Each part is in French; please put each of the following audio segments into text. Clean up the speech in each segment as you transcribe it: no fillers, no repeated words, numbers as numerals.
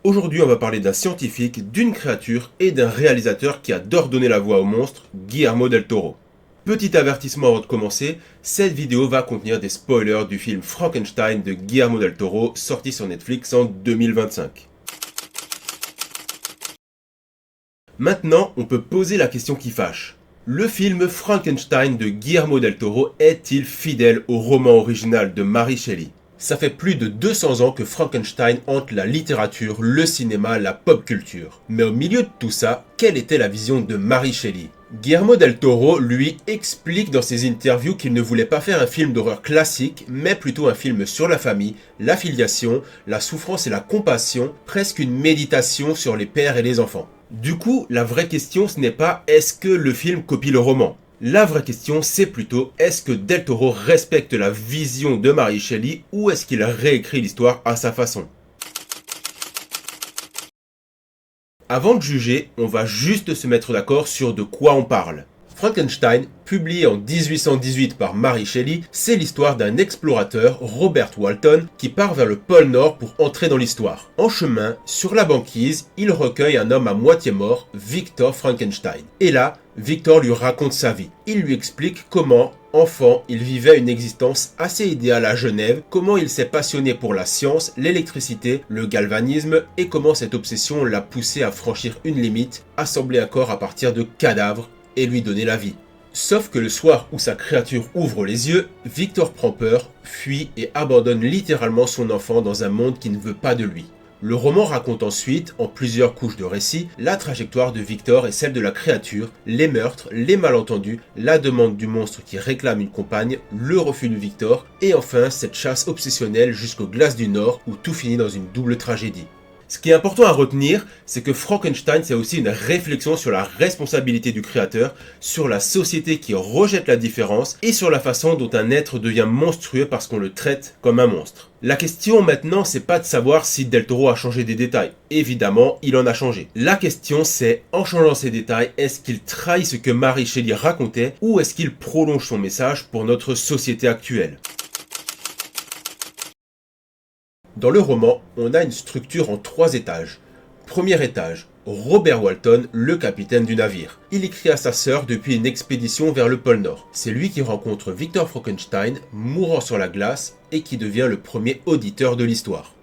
Aujourd'hui, on va parler d'un scientifique, d'une créature et d'un réalisateur qui adore donner la voix aux monstres, Guillermo del Toro. Petit avertissement avant de commencer, cette vidéo va contenir des spoilers du film Frankenstein de Guillermo del Toro sorti sur Netflix en 2025. Maintenant, on peut poser la question qui fâche. Le film Frankenstein de Guillermo del Toro est-il fidèle au roman original de Mary Shelley ? Ça fait plus de 200 ans que Frankenstein hante la littérature, le cinéma, la pop culture. Mais au milieu de tout ça, quelle était la vision de Mary Shelley ? Guillermo del Toro, lui, explique dans ses interviews qu'il ne voulait pas faire un film d'horreur classique, mais plutôt un film sur la famille, la filiation, la souffrance et la compassion, presque une méditation sur les pères et les enfants. Du coup, la vraie question, ce n'est pas est-ce que le film copie le roman ? La vraie question, c'est plutôt est-ce que Del Toro respecte la vision de Mary Shelley ou est-ce qu'il réécrit l'histoire à sa façon ? Avant de juger, on va juste se mettre d'accord sur de quoi on parle. Frankenstein, publié en 1818 par Mary Shelley, c'est l'histoire d'un explorateur, Robert Walton, qui part vers le pôle Nord pour entrer dans l'histoire. En chemin, sur la banquise, il recueille un homme à moitié mort, Victor Frankenstein. Et là, Victor lui raconte sa vie. Il lui explique comment, enfant, il vivait une existence assez idéale à Genève, comment il s'est passionné pour la science, l'électricité, le galvanisme, et comment cette obsession l'a poussé à franchir une limite, assembler un corps à partir de cadavres, et lui donner la vie. Sauf que le soir où sa créature ouvre les yeux, Victor prend peur, fuit et abandonne littéralement son enfant dans un monde qui ne veut pas de lui. Le roman raconte ensuite, en plusieurs couches de récit, la trajectoire de Victor et celle de la créature, les meurtres, les malentendus, la demande du monstre qui réclame une compagne, le refus de Victor, et enfin cette chasse obsessionnelle jusqu'aux glaces du Nord où tout finit dans une double tragédie. Ce qui est important à retenir, c'est que Frankenstein, c'est aussi une réflexion sur la responsabilité du créateur, sur la société qui rejette la différence et sur la façon dont un être devient monstrueux parce qu'on le traite comme un monstre. La question maintenant, c'est pas de savoir si Del Toro a changé des détails. Évidemment, il en a changé. La question c'est, en changeant ces détails, est-ce qu'il trahit ce que Mary Shelley racontait ou est-ce qu'il prolonge son message pour notre société actuelle ? Dans le roman, on a une structure en 3 étages. Premier étage, Robert Walton, le capitaine du navire. Il écrit à sa sœur depuis une expédition vers le pôle Nord. C'est lui qui rencontre Victor Frankenstein, mourant sur la glace, et qui devient le premier auditeur de l'histoire.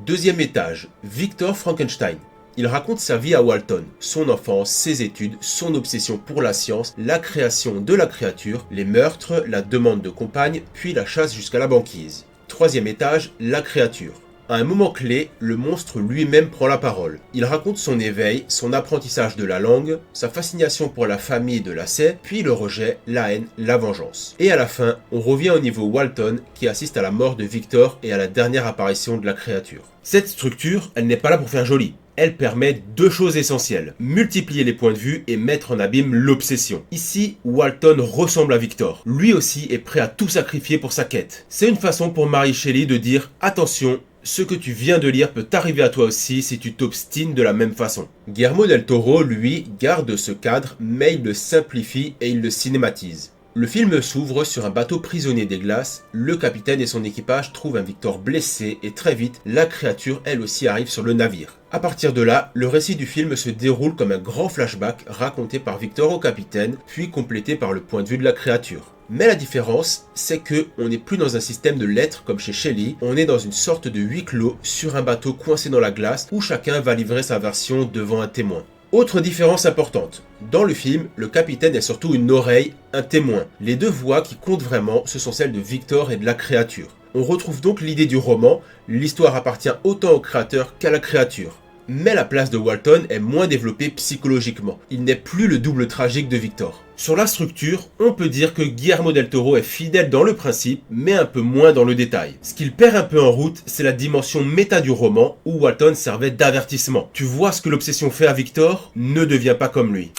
Deuxième étage, Victor Frankenstein. Il raconte sa vie à Walton, son enfance, ses études, son obsession pour la science, la création de la créature, les meurtres, la demande de compagne, puis la chasse jusqu'à la banquise. Troisième étage, la créature. À un moment clé, le monstre lui-même prend la parole. Il raconte son éveil, son apprentissage de la langue, sa fascination pour la famille de Lacey, puis le rejet, la haine, la vengeance. Et à la fin, on revient au niveau Walton qui assiste à la mort de Victor et à la dernière apparition de la créature. Cette structure, elle n'est pas là pour faire joli. Elle permet 2 choses essentielles, multiplier les points de vue et mettre en abîme l'obsession. Ici, Walton ressemble à Victor. Lui aussi est prêt à tout sacrifier pour sa quête. C'est une façon pour Mary Shelley de dire « Attention, ce que tu viens de lire peut t'arriver à toi aussi si tu t'obstines de la même façon. » Guillermo del Toro, lui, garde ce cadre, mais il le simplifie et il le cinématise. Le film s'ouvre sur un bateau prisonnier des glaces, le capitaine et son équipage trouvent un Victor blessé et très vite, la créature elle aussi arrive sur le navire. À partir de là, le récit du film se déroule comme un grand flashback raconté par Victor au capitaine, puis complété par le point de vue de la créature. Mais la différence, c'est que on n'est plus dans un système de lettres comme chez Shelley, on est dans une sorte de huis clos sur un bateau coincé dans la glace où chacun va livrer sa version devant un témoin. Autre différence importante, dans le film, le capitaine est surtout une oreille, un témoin. Les 2 voix qui comptent vraiment, ce sont celles de Victor et de la créature. On retrouve donc l'idée du roman, l'histoire appartient autant au créateur qu'à la créature. Mais la place de Walton est moins développée psychologiquement. Il n'est plus le double tragique de Victor. Sur la structure, on peut dire que Guillermo del Toro est fidèle dans le principe, mais un peu moins dans le détail. Ce qu'il perd un peu en route, c'est la dimension méta du roman, où Walton servait d'avertissement. Tu vois ce que l'obsession fait à Victor ? Ne deviens pas comme lui.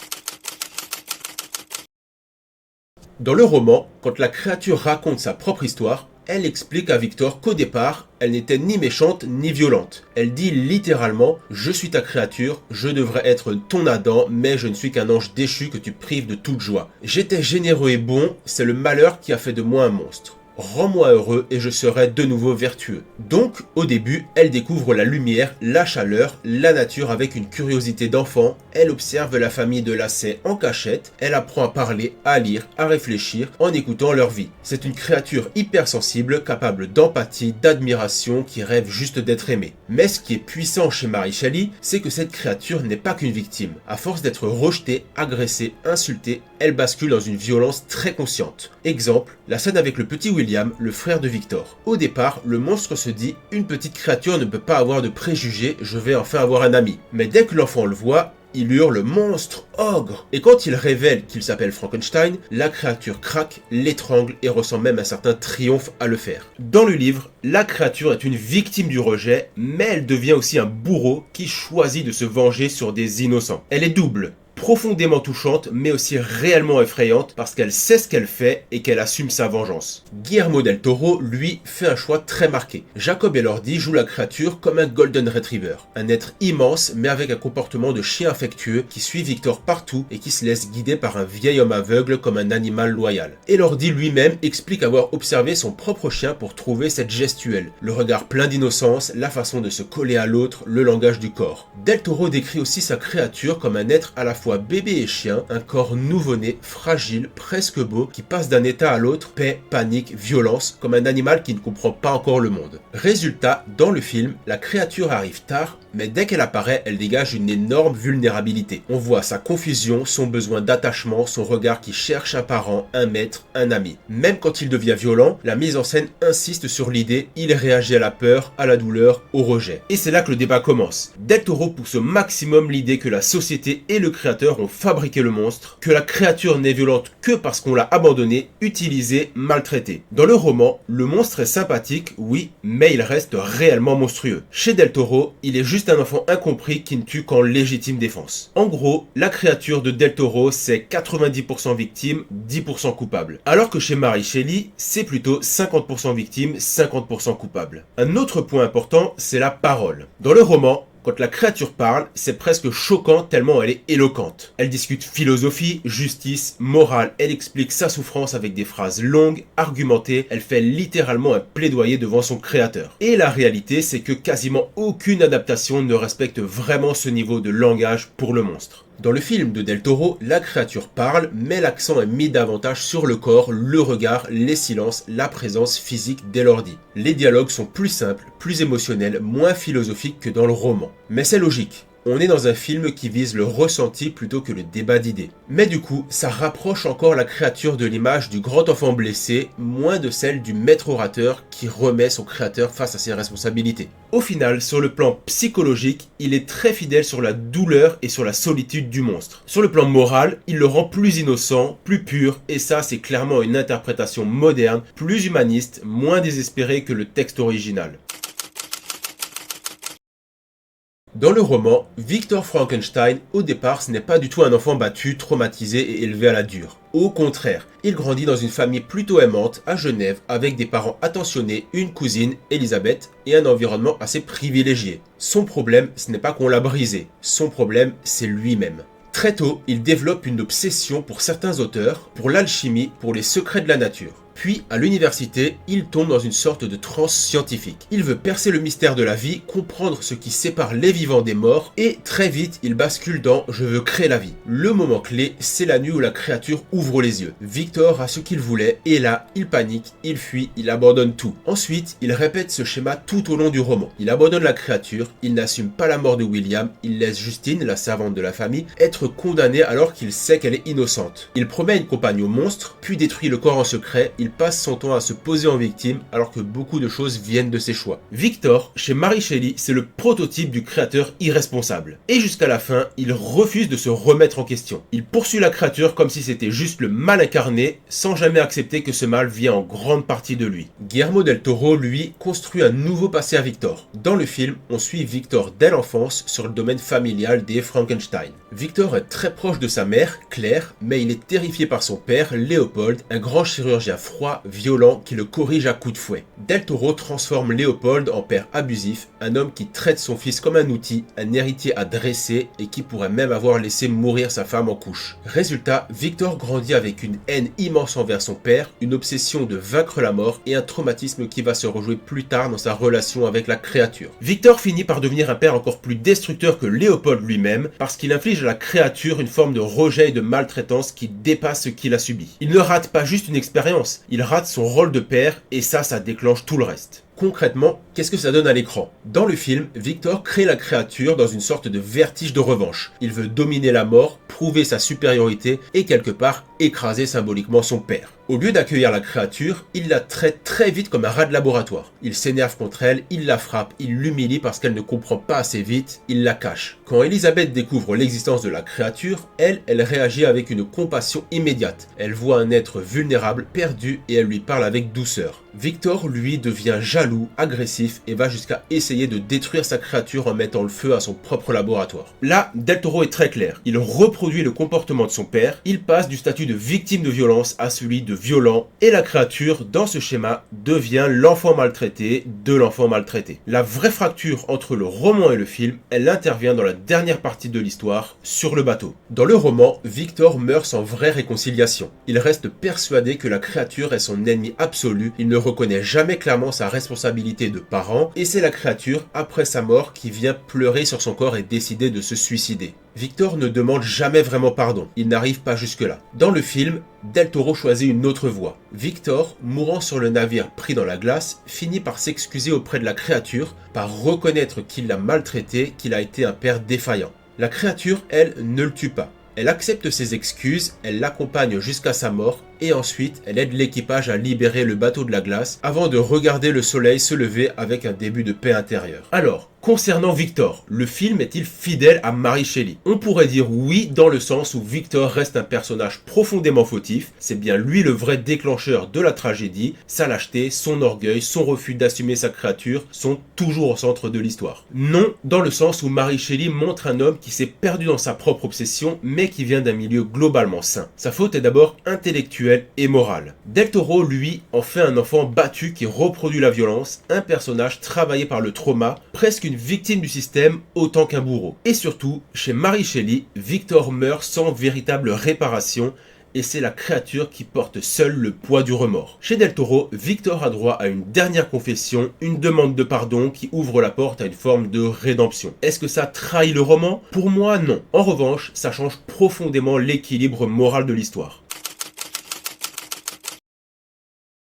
Dans le roman, quand la créature raconte sa propre histoire, elle explique à Victor qu'au départ, elle n'était ni méchante ni violente. Elle dit littéralement « Je suis ta créature, je devrais être ton Adam, mais je ne suis qu'un ange déchu que tu prives de toute joie. J'étais généreux et bon, c'est le malheur qui a fait de moi un monstre. » rends-moi heureux et je serai de nouveau vertueux. Donc, au début, elle découvre la lumière, la chaleur, la nature avec une curiosité d'enfant, elle observe la famille de Lacey en cachette, elle apprend à parler, à lire, à réfléchir en écoutant leur vie. C'est une créature hypersensible, capable d'empathie, d'admiration, qui rêve juste d'être aimée. Mais ce qui est puissant chez Mary Shelley, c'est que cette créature n'est pas qu'une victime. À force d'être rejetée, agressée, insultée, elle bascule dans une violence très consciente. Exemple, la scène avec le petit William, le frère de Victor. Au départ, le monstre se dit « Une petite créature ne peut pas avoir de préjugés, je vais enfin avoir un ami ». Mais dès que l'enfant le voit, il hurle « Monstre, ogre !» Et quand il révèle qu'il s'appelle Frankenstein, la créature craque, l'étrangle et ressent même un certain triomphe à le faire. Dans le livre, la créature est une victime du rejet, mais elle devient aussi un bourreau qui choisit de se venger sur des innocents. Elle est double. Profondément touchante, mais aussi réellement effrayante parce qu'elle sait ce qu'elle fait et qu'elle assume sa vengeance. Guillermo del Toro, lui, fait un choix très marqué. Jacob Elordi joue la créature comme un Golden Retriever, un être immense mais avec un comportement de chien affectueux qui suit Victor partout et qui se laisse guider par un vieil homme aveugle comme un animal loyal. Elordi lui-même explique avoir observé son propre chien pour trouver cette gestuelle, le regard plein d'innocence, la façon de se coller à l'autre, le langage du corps. Del Toro décrit aussi sa créature comme un être à la fois bébé et chien, un corps nouveau-né, fragile, presque beau, qui passe d'un état à l'autre, paix, panique, violence, comme un animal qui ne comprend pas encore le monde. Résultat, dans le film, la créature arrive tard, mais dès qu'elle apparaît, elle dégage une énorme vulnérabilité. On voit sa confusion, son besoin d'attachement, son regard qui cherche un parent, un maître, un ami. Même quand il devient violent, la mise en scène insiste sur l'idée, il réagit à la peur, à la douleur, au rejet. Et c'est là que le débat commence. Del Toro pousse au maximum l'idée que la société et le créateur ont fabriqué le monstre, que la créature n'est violente que parce qu'on l'a abandonnée, utilisée, maltraitée. Dans le roman, le monstre est sympathique, oui, mais il reste réellement monstrueux. Chez Del Toro, il est juste un enfant incompris qui ne tue qu'en légitime défense. En gros, la créature de Del Toro, c'est 90% victime, 10% coupable. Alors que chez Mary Shelley, c'est plutôt 50% victime, 50% coupable. Un autre point important, c'est la parole. Dans le roman, quand la créature parle, c'est presque choquant tellement elle est éloquente. Elle discute philosophie, justice, morale, elle explique sa souffrance avec des phrases longues, argumentées, elle fait littéralement un plaidoyer devant son créateur. Et la réalité, c'est que quasiment aucune adaptation ne respecte vraiment ce niveau de langage pour le monstre. Dans le film de Del Toro, la créature parle, mais l'accent est mis davantage sur le corps, le regard, les silences, la présence physique d'Elordi. Les dialogues sont plus simples, plus émotionnels, moins philosophiques que dans le roman. Mais c'est logique. On est dans un film qui vise le ressenti plutôt que le débat d'idées. Mais du coup, ça rapproche encore la créature de l'image du grand enfant blessé, moins de celle du maître orateur qui remet son créateur face à ses responsabilités. Au final, sur le plan psychologique, il est très fidèle sur la douleur et sur la solitude du monstre. Sur le plan moral, il le rend plus innocent, plus pur, et ça c'est clairement une interprétation moderne, plus humaniste, moins désespérée que le texte original. Dans le roman, Victor Frankenstein, au départ, ce n'est pas du tout un enfant battu, traumatisé et élevé à la dure. Au contraire, il grandit dans une famille plutôt aimante à Genève avec des parents attentionnés, une cousine, Elisabeth, et un environnement assez privilégié. Son problème, ce n'est pas qu'on l'a brisé, son problème, c'est lui-même. Très tôt, il développe une obsession pour certains auteurs, pour l'alchimie, pour les secrets de la nature. Puis, à l'université, il tombe dans une sorte de transe scientifique. Il veut percer le mystère de la vie, comprendre ce qui sépare les vivants des morts, et très vite, il bascule dans « je veux créer la vie ». Le moment clé, c'est la nuit où la créature ouvre les yeux. Victor a ce qu'il voulait, et là, il panique, il fuit, il abandonne tout. Ensuite, il répète ce schéma tout au long du roman. Il abandonne la créature, il n'assume pas la mort de William, il laisse Justine, la servante de la famille, être condamnée alors qu'il sait qu'elle est innocente. Il promet une compagne au monstre, puis détruit le corps en secret, il passe son temps à se poser en victime alors que beaucoup de choses viennent de ses choix. Victor, chez Mary Shelley, c'est le prototype du créateur irresponsable. Et jusqu'à la fin, il refuse de se remettre en question. Il poursuit la créature comme si c'était juste le mal incarné, sans jamais accepter que ce mal vient en grande partie de lui. Guillermo del Toro, lui, construit un nouveau passé à Victor. Dans le film, on suit Victor dès l'enfance sur le domaine familial des Frankenstein. Victor est très proche de sa mère, Claire, mais il est terrifié par son père, Léopold, un grand chirurgien froid, violent, qui le corrige à coups de fouet. Del Toro transforme Léopold en père abusif, un homme qui traite son fils comme un outil, un héritier à dresser et qui pourrait même avoir laissé mourir sa femme en couche. Résultat, Victor grandit avec une haine immense envers son père, une obsession de vaincre la mort et un traumatisme qui va se rejouer plus tard dans sa relation avec la créature. Victor finit par devenir un père encore plus destructeur que Léopold lui-même parce qu'il inflige à la créature une forme de rejet et de maltraitance qui dépasse ce qu'il a subi. Il ne rate pas juste une expérience, il rate son rôle de père et ça déclenche tout le reste. Concrètement, qu'est-ce que ça donne à l'écran? Dans le film, Victor crée la créature dans une sorte de vertige de revanche. Il veut dominer la mort, prouver sa supériorité et quelque part écraser symboliquement son père. Au lieu d'accueillir la créature, il la traite très vite comme un rat de laboratoire. Il s'énerve contre elle, il la frappe, il l'humilie parce qu'elle ne comprend pas assez vite, il la cache. Quand Elisabeth découvre l'existence de la créature, elle réagit avec une compassion immédiate. Elle voit un être vulnérable, perdu et elle lui parle avec douceur. Victor, lui, devient jaloux, agressif et va jusqu'à essayer de détruire sa créature en mettant le feu à son propre laboratoire. Là, Del Toro est très clair. Il reproduit le comportement de son père, il passe du statut de victime de violence à celui de violent et la créature, dans ce schéma, devient l'enfant maltraité de l'enfant maltraité. La vraie fracture entre le roman et le film, elle intervient dans la dernière partie de l'histoire, sur le bateau. Dans le roman, Victor meurt sans vraie réconciliation. Il reste persuadé que la créature est son ennemi absolu, il ne reconnaît jamais clairement sa responsabilité de parent et c'est la créature, après sa mort, qui vient pleurer sur son corps et décider de se suicider. Victor ne demande jamais vraiment pardon, il n'arrive pas jusque-là. Dans le film, Del Toro choisit une autre voie. Victor, mourant sur le navire pris dans la glace, finit par s'excuser auprès de la créature, par reconnaître qu'il l'a maltraité, qu'il a été un père défaillant. La créature, elle, ne le tue pas. Elle accepte ses excuses, elle l'accompagne jusqu'à sa mort et ensuite elle aide l'équipage à libérer le bateau de la glace avant de regarder le soleil se lever avec un début de paix intérieure. Alors, concernant Victor, le film est-il fidèle à Mary Shelley? On pourrait dire oui dans le sens où Victor reste un personnage profondément fautif, c'est bien lui le vrai déclencheur de la tragédie, sa lâcheté, son orgueil, son refus d'assumer sa créature sont toujours au centre de l'histoire. Non dans le sens où Mary Shelley montre un homme qui s'est perdu dans sa propre obsession mais qui vient d'un milieu globalement sain. Sa faute est d'abord intellectuelle et morale. Del Toro, lui, en fait un enfant battu qui reproduit la violence, un personnage travaillé par le trauma, presque une victime du système autant qu'un bourreau. Et surtout, chez Mary Shelley, Victor meurt sans véritable réparation et c'est la créature qui porte seule le poids du remords. Chez Del Toro, Victor a droit à une dernière confession, une demande de pardon qui ouvre la porte à une forme de rédemption. Est-ce que ça trahit le roman? Pour moi, non. En revanche, ça change profondément l'équilibre moral de l'histoire.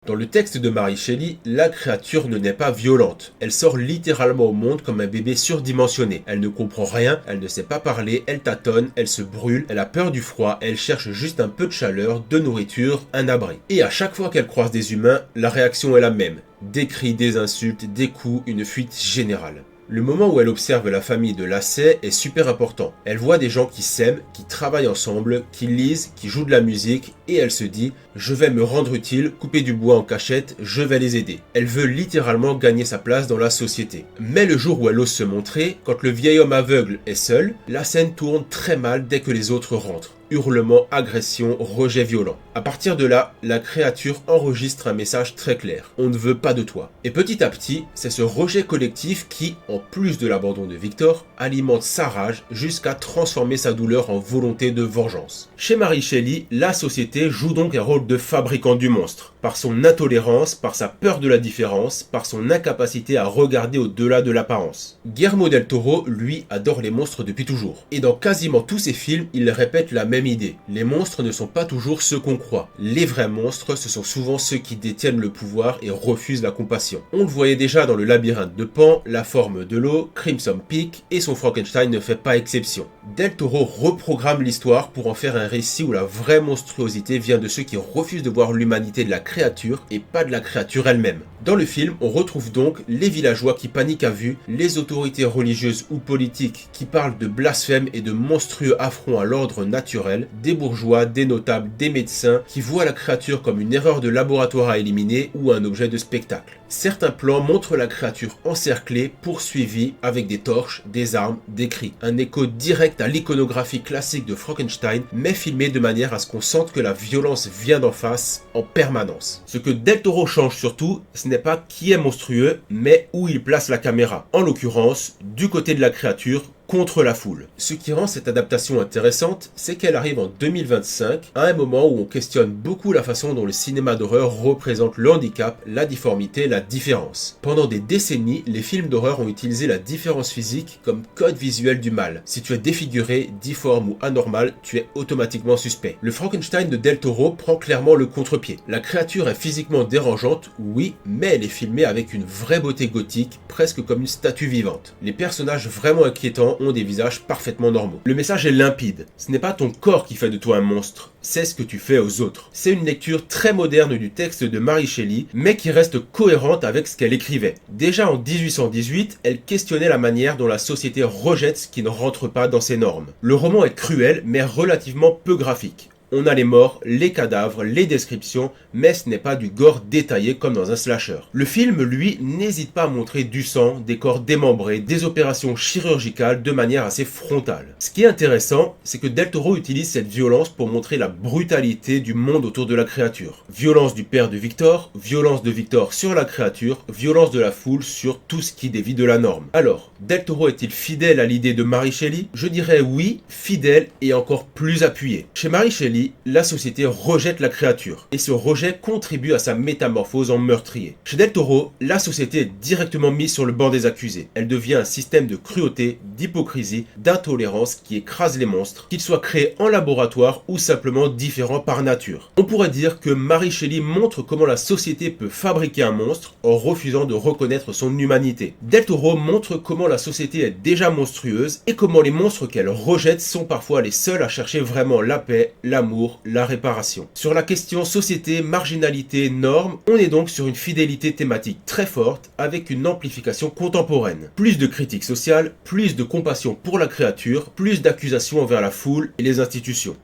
Dans le texte de Mary Shelley, la créature ne naît pas violente. Elle sort littéralement au monde comme un bébé surdimensionné. Elle ne comprend rien, elle ne sait pas parler, elle tâtonne, elle se brûle, elle a peur du froid, elle cherche juste un peu de chaleur, de nourriture, un abri. Et à chaque fois qu'elle croise des humains, la réaction est la même. Des cris, des insultes, des coups, une fuite générale. Le moment où elle observe la famille de Lacey est super important. Elle voit des gens qui s'aiment, qui travaillent ensemble, qui lisent, qui jouent de la musique et elle se dit « Je vais me rendre utile, couper du bois en cachette, je vais les aider ». Elle veut littéralement gagner sa place dans la société. Mais le jour où elle ose se montrer, quand le vieil homme aveugle est seul, la scène tourne très mal dès que les autres rentrent. Hurlements, agressions, rejet violent. À partir de là, la créature enregistre un message très clair. On ne veut pas de toi. Et petit à petit, c'est ce rejet collectif qui, en plus de l'abandon de Victor, alimente sa rage jusqu'à transformer sa douleur en volonté de vengeance. Chez Mary Shelley, la société joue donc un rôle de fabricant du monstre. Par son intolérance, par sa peur de la différence, par son incapacité à regarder au-delà de l'apparence. Guillermo del Toro, lui, adore les monstres depuis toujours. Et dans quasiment tous ses films, il répète la même idée. Les monstres ne sont pas toujours ceux qu'on croit. Les vrais monstres, ce sont souvent ceux qui détiennent le pouvoir et refusent la compassion. On le voyait déjà dans le labyrinthe de Pan, La forme de l'eau, Crimson Peak et son Frankenstein ne fait pas exception. Del Toro reprogramme l'histoire pour en faire un récit où la vraie monstruosité vient de ceux qui refusent de voir l'humanité de la créature et pas de la créature elle-même. Dans le film, on retrouve donc les villageois qui paniquent à vue, les autorités religieuses ou politiques qui parlent de blasphème et de monstrueux affronts à l'ordre naturel, des bourgeois, des notables, des médecins qui voient la créature comme une erreur de laboratoire à éliminer ou un objet de spectacle. Certains plans montrent la créature encerclée, poursuivie, avec des torches, des armes, des cris. Un écho direct à l'iconographie classique de Frankenstein, mais filmé de manière à ce qu'on sente que la violence vient d'en face en permanence. violence. Ce que Del Toro change surtout, ce n'est pas qui est monstrueux, mais où il place la caméra. En l'occurrence, du côté de la créature, contre la foule. Ce qui rend cette adaptation intéressante, c'est qu'elle arrive en 2025, à un moment où on questionne beaucoup la façon dont le cinéma d'horreur représente le handicap, la difformité, la différence. Pendant des décennies, les films d'horreur ont utilisé la différence physique comme code visuel du mal. Si tu es défiguré, difforme ou anormal, tu es automatiquement suspect. Le Frankenstein de Del Toro prend clairement le contre-pied. La créature est physiquement dérangeante, oui, mais elle est filmée avec une vraie beauté gothique, presque comme une statue vivante. Les personnages vraiment inquiétants ont des visages parfaitement normaux. Le message est limpide. Ce n'est pas ton corps qui fait de toi un monstre, c'est ce que tu fais aux autres. C'est une lecture très moderne du texte de Mary Shelley, mais qui reste cohérente avec ce qu'elle écrivait. Déjà en 1818, elle questionnait la manière dont la société rejette ce qui ne rentre pas dans ses normes. Le roman est cruel, mais relativement peu graphique. On a les morts, les cadavres, les descriptions, mais ce n'est pas du gore détaillé comme dans un slasher. Le film, lui, n'hésite pas à montrer du sang, des corps démembrés, des opérations chirurgicales de manière assez frontale. Ce qui est intéressant, c'est que Del Toro utilise cette violence pour montrer la brutalité du monde autour de la créature. Violence du père de Victor, violence de Victor sur la créature, violence de la foule sur tout ce qui dévie de la norme. Alors, Del Toro est-il fidèle à l'idée de Mary Shelley? Je dirais oui, fidèle et encore plus appuyé. Chez Mary Shelley, la société rejette la créature, et ce rejet contribue à sa métamorphose en meurtrier. Chez Del Toro, la société est directement mise sur le banc des accusés. Elle devient un système de cruauté, d'hypocrisie, d'intolérance qui écrase les monstres, qu'ils soient créés en laboratoire ou simplement différents par nature. On pourrait dire que Mary Shelley montre comment la société peut fabriquer un monstre en refusant de reconnaître son humanité. Del Toro montre comment la société est déjà monstrueuse et comment les monstres qu'elle rejette sont parfois les seuls à chercher vraiment la paix, l'amour, la réparation. Sur la question société, marginalité, normes, on est donc sur une fidélité thématique très forte avec une amplification contemporaine. Plus de critiques sociales, plus de compassion pour la créature, plus d'accusations envers la foule et les institutions.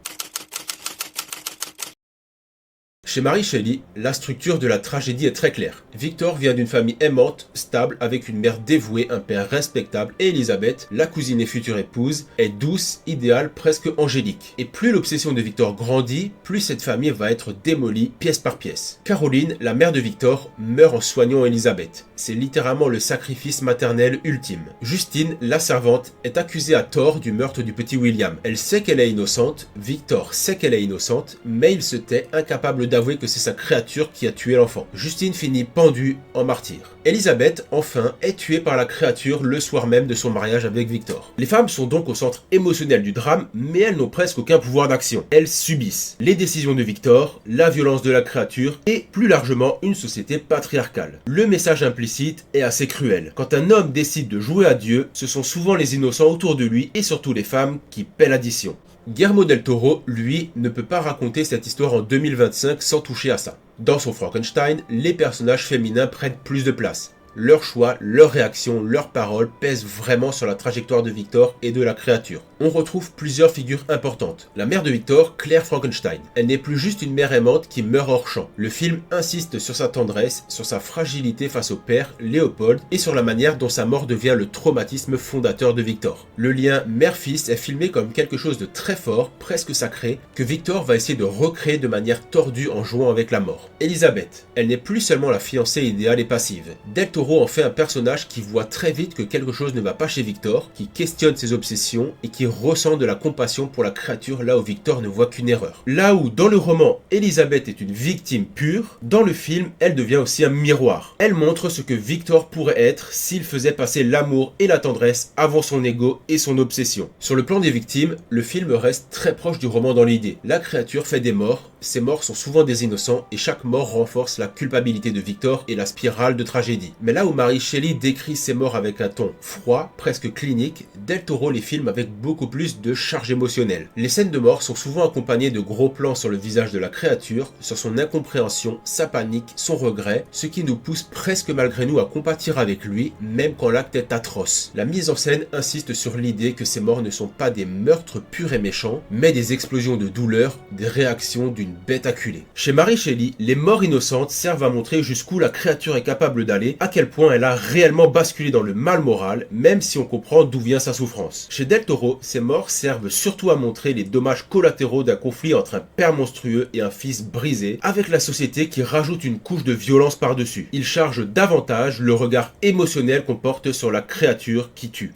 Chez Mary Shelley, la structure de la tragédie est très claire. Victor vient d'une famille aimante, stable, avec une mère dévouée, un père respectable, et Elizabeth, la cousine et future épouse, est douce, idéale, presque angélique. Et plus l'obsession de Victor grandit, plus cette famille va être démolie pièce par pièce. Caroline, la mère de Victor, meurt en soignant Elizabeth. C'est littéralement le sacrifice maternel ultime. Justine, la servante, est accusée à tort du meurtre du petit William. Elle sait qu'elle est innocente, Victor sait qu'elle est innocente, mais il se tait, incapable d'avouer que c'est sa créature qui a tué l'enfant. Justine finit pendue en martyr. Elizabeth, enfin, est tuée par la créature le soir même de son mariage avec Victor. Les femmes sont donc au centre émotionnel du drame, mais elles n'ont presque aucun pouvoir d'action. Elles subissent les décisions de Victor, la violence de la créature et, plus largement, une société patriarcale. Le message implicite est assez cruel. Quand un homme décide de jouer à Dieu, ce sont souvent les innocents autour de lui et surtout les femmes qui paient l'addition. Guillermo del Toro, lui, ne peut pas raconter cette histoire en 2025 sans toucher à ça. Dans son Frankenstein, les personnages féminins prennent plus de place. Leurs choix, leurs réactions, leurs paroles pèsent vraiment sur la trajectoire de Victor et de la créature. On retrouve plusieurs figures importantes. La mère de Victor, Claire Frankenstein. Elle n'est plus juste une mère aimante qui meurt hors champ. Le film insiste sur sa tendresse, sur sa fragilité face au père, Léopold, et sur la manière dont sa mort devient le traumatisme fondateur de Victor. Le lien mère-fils est filmé comme quelque chose de très fort, presque sacré, que Victor va essayer de recréer de manière tordue en jouant avec la mort. Elizabeth. Elle n'est plus seulement la fiancée idéale et passive. Del Toro en fait un personnage qui voit très vite que quelque chose ne va pas chez Victor, qui questionne ses obsessions et qui ressent de la compassion pour la créature là où Victor ne voit qu'une erreur. Là où dans le roman, Elizabeth est une victime pure, dans le film, elle devient aussi un miroir. Elle montre ce que Victor pourrait être s'il faisait passer l'amour et la tendresse avant son ego et son obsession. Sur le plan des victimes, le film reste très proche du roman dans l'idée. La créature fait des morts, ces morts sont souvent des innocents et chaque mort renforce la culpabilité de Victor et la spirale de tragédie. Mais là où Mary Shelley décrit ces morts avec un ton froid, presque clinique, Del Toro les filme avec beaucoup plus de charge émotionnelle. Les scènes de mort sont souvent accompagnées de gros plans sur le visage de la créature, sur son incompréhension, sa panique, son regret, ce qui nous pousse presque malgré nous à compatir avec lui, même quand l'acte est atroce. La mise en scène insiste sur l'idée que ces morts ne sont pas des meurtres purs et méchants, mais des explosions de douleur, des réactions d'une bête acculée. Chez Mary Shelley, les morts innocentes servent à montrer jusqu'où la créature est capable d'aller, à quel quel point elle a réellement basculé dans le mal moral, même si on comprend d'où vient sa souffrance. Chez Del Toro, ces morts servent surtout à montrer les dommages collatéraux d'un conflit entre un père monstrueux et un fils brisé, avec la société qui rajoute une couche de violence par-dessus. Il charge davantage le regard émotionnel qu'on porte sur la créature qui tue.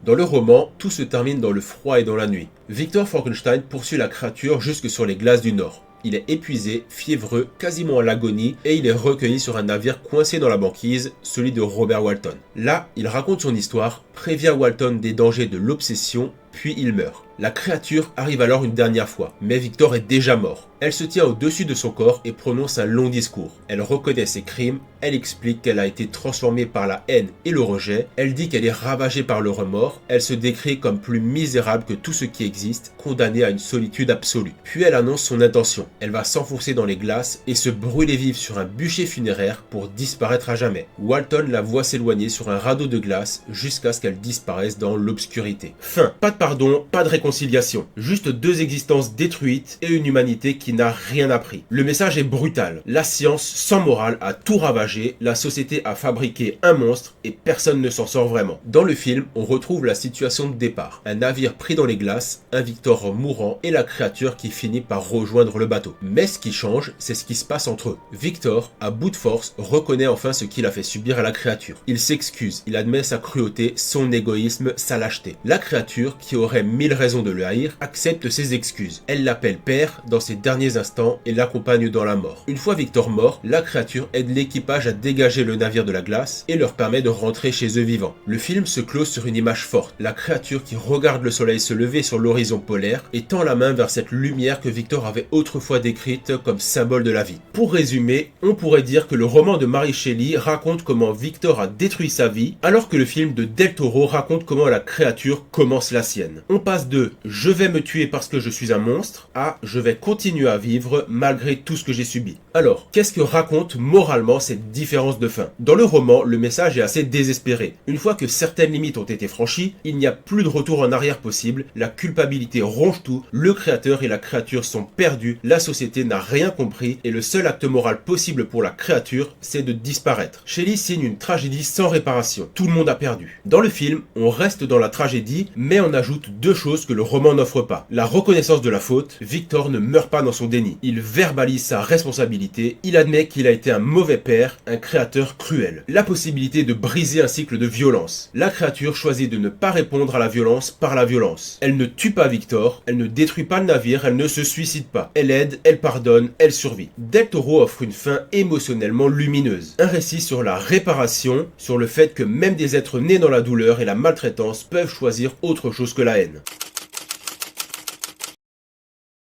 Dans le roman, tout se termine dans le froid et dans la nuit. Victor Frankenstein poursuit la créature jusque sur les glaces du Nord. Il est épuisé, fiévreux, quasiment à l'agonie, et il est recueilli sur un navire coincé dans la banquise, celui de Robert Walton. Là, il raconte son histoire, prévient Walton des dangers de l'obsession, puis il meurt. La créature arrive alors une dernière fois, mais Victor est déjà mort. Elle se tient au-dessus de son corps et prononce un long discours. Elle reconnaît ses crimes, elle explique qu'elle a été transformée par la haine et le rejet, elle dit qu'elle est ravagée par le remords, elle se décrit comme plus misérable que tout ce qui existe, condamnée à une solitude absolue. Puis elle annonce son intention. Elle va s'enfoncer dans les glaces et se brûler vive sur un bûcher funéraire pour disparaître à jamais. Walton la voit s'éloigner sur un radeau de glace jusqu'à ce qu'elle disparaisse dans l'obscurité. Fin. Pas de pardon, pas de réconciliation. Juste deux existences détruites et une humanité qui n'a rien appris. Le message est brutal. La science, sans morale, a tout ravagé, la société a fabriqué un monstre et personne ne s'en sort vraiment. Dans le film, on retrouve la situation de départ. Un navire pris dans les glaces, un Victor mourant et la créature qui finit par rejoindre le bateau. Mais ce qui change, c'est ce qui se passe entre eux. Victor, à bout de force, reconnaît enfin ce qu'il a fait subir à la créature. Il s'excuse, il admet sa cruauté, son égoïsme, sa lâcheté. La créature, qui aurait 1000 raisons de le haïr, accepte ses excuses. Elle l'appelle père dans ses derniers instants et l'accompagne dans la mort. Une fois Victor mort, la créature aide l'équipage à dégager le navire de la glace et leur permet de rentrer chez eux vivants. Le film se clôt sur une image forte, la créature qui regarde le soleil se lever sur l'horizon polaire et tend la main vers cette lumière que Victor avait autrefois décrite comme symbole de la vie. Pour résumer, on pourrait dire que le roman de Mary Shelley raconte comment Victor a détruit sa vie, alors que le film de Del Toro raconte comment la créature commence la sienne. On passe de « je vais me tuer parce que je suis un monstre » à « je vais continuer à vivre malgré tout ce que j'ai subi ». Alors, qu'est-ce que raconte moralement cette différence de fin? Dans le roman, le message est assez désespéré. Une fois que certaines limites ont été franchies, il n'y a plus de retour en arrière possible, la culpabilité ronge tout, le créateur et la créature sont perdus, la société n'a rien compris et le seul acte moral possible pour la créature, c'est de disparaître. Shelley signe une tragédie sans réparation. Tout le monde a perdu. Dans le film, on reste dans la tragédie, mais on ajoute deux choses que le roman n'offre pas. La reconnaissance de la faute, Victor ne meurt pas dans son déni. Il verbalise sa responsabilité, il admet qu'il a été un mauvais père, un créateur cruel. La possibilité de briser un cycle de violence. La créature choisit de ne pas répondre à la violence par la violence. Elle ne tue pas Victor, elle ne détruit pas le navire, elle ne se suicide pas. Elle aide, elle pardonne, elle survit. Del Toro offre une fin émotionnellement lumineuse. Un récit sur la réparation, sur le fait que même des êtres nés dans la douleur et la maltraitance peuvent choisir autre chose que la haine.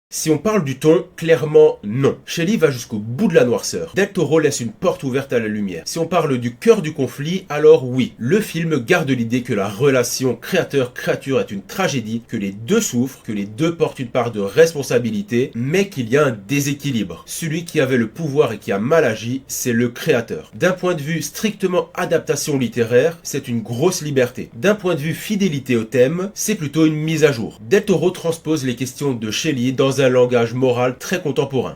Si on parle du ton, clairement non. Shelley va jusqu'au bout de la noirceur. Del Toro laisse une porte ouverte à la lumière. Si on parle du cœur du conflit, alors oui. Le film garde l'idée que la relation créateur-créature est une tragédie, que les deux souffrent, que les deux portent une part de responsabilité, mais qu'il y a un déséquilibre. Celui qui avait le pouvoir et qui a mal agi, c'est le créateur. D'un point de vue strictement adaptation littéraire, c'est une grosse liberté. D'un point de vue fidélité au thème, c'est plutôt une mise à jour. Del Toro transpose les questions de Shelley dans un langage moral très contemporain.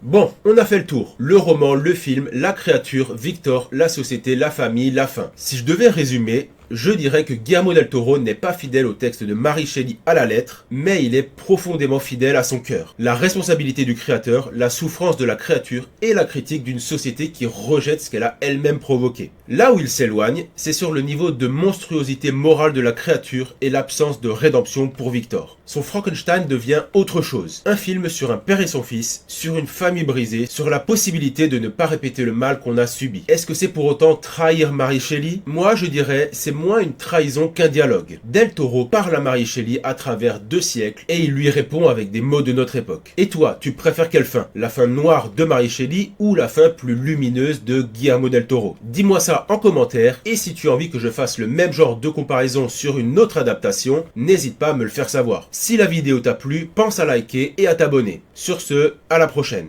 Bon, on a fait le tour. Le roman, le film, la créature, Victor, la société, la famille, la fin. Si je devais résumer, je dirais que Guillermo del Toro n'est pas fidèle au texte de Mary Shelley à la lettre, mais il est profondément fidèle à son cœur. La responsabilité du créateur, la souffrance de la créature et la critique d'une société qui rejette ce qu'elle a elle-même provoqué. Là où il s'éloigne, c'est sur le niveau de monstruosité morale de la créature et l'absence de rédemption pour Victor. Son Frankenstein devient autre chose. Un film sur un père et son fils, sur une famille brisée, sur la possibilité de ne pas répéter le mal qu'on a subi. Est-ce que c'est pour autant trahir Mary Shelley? Moi, je dirais, c'est moins une trahison qu'un dialogue. Del Toro parle à Mary Shelley à travers 2 siècles et il lui répond avec des mots de notre époque. Et toi, tu préfères quelle fin? La fin noire de Mary Shelley ou la fin plus lumineuse de Guillermo del Toro? Dis-moi ça en commentaire et si tu as envie que je fasse le même genre de comparaison sur une autre adaptation, n'hésite pas à me le faire savoir. Si la vidéo t'a plu, pense à liker et à t'abonner. Sur ce, à la prochaine.